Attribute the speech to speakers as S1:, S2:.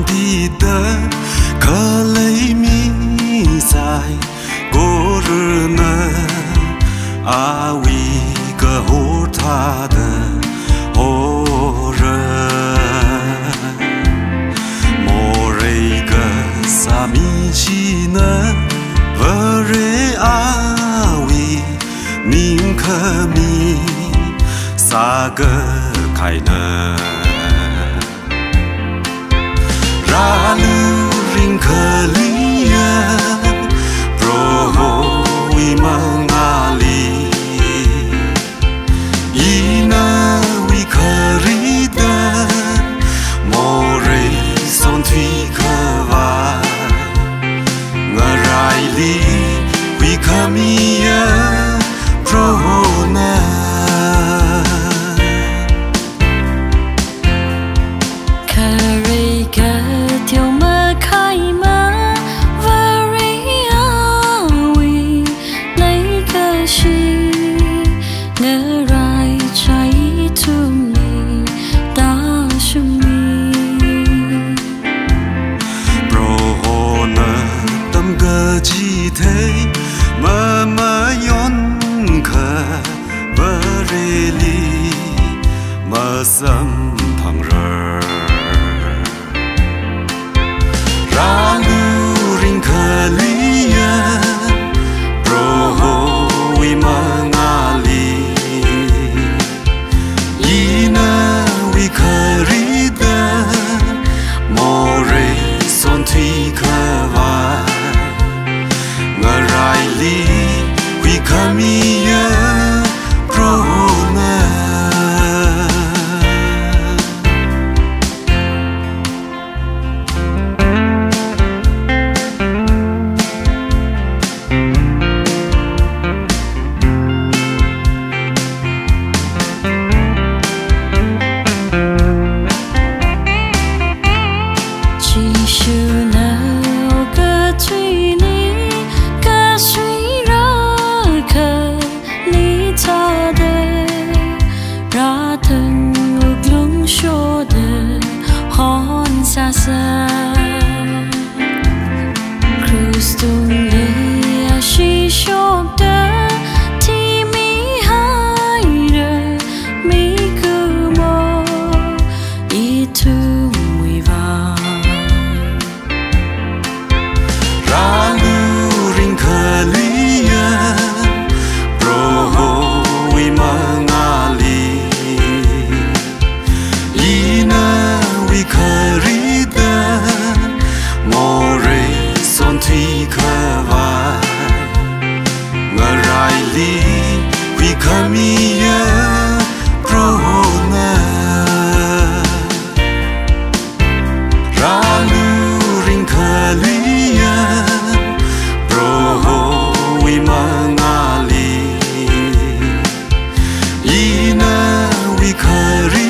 S1: đi tới khờ lấy mi dài cố rơ nơ à vi cơ hồ tha đơ hồ rơ mồ rây cơ sa mi chi nơ vơ rê à vi nín khờ mi sa cơ khai nơ ra lưu ring khờ lia pro ho vi mang ali ina vi khờ ri đơ mồ rây son thủy khờ va ngờ rai li vi khờ mi pro ho na chỉ thấy mà yon khờ vơ rê li mà sâm thằng rơ ra lưu ring khờ li pro ho vi mang ali ina vi khờ ri đơ mồ rê son thủy khờ va rai li vi kamia prona xa xa cruise tung lia she shop da ti mi hai de mi cứ mò i tu mùi va ra lưu ring khờ lia pro ho vi mang ali ina vi khờ ri mồ rây son thủy khờ va ngờ rai li vi kamia prona ra lưu ring khờ lia pro ho vi mang ali ina vi khờ ri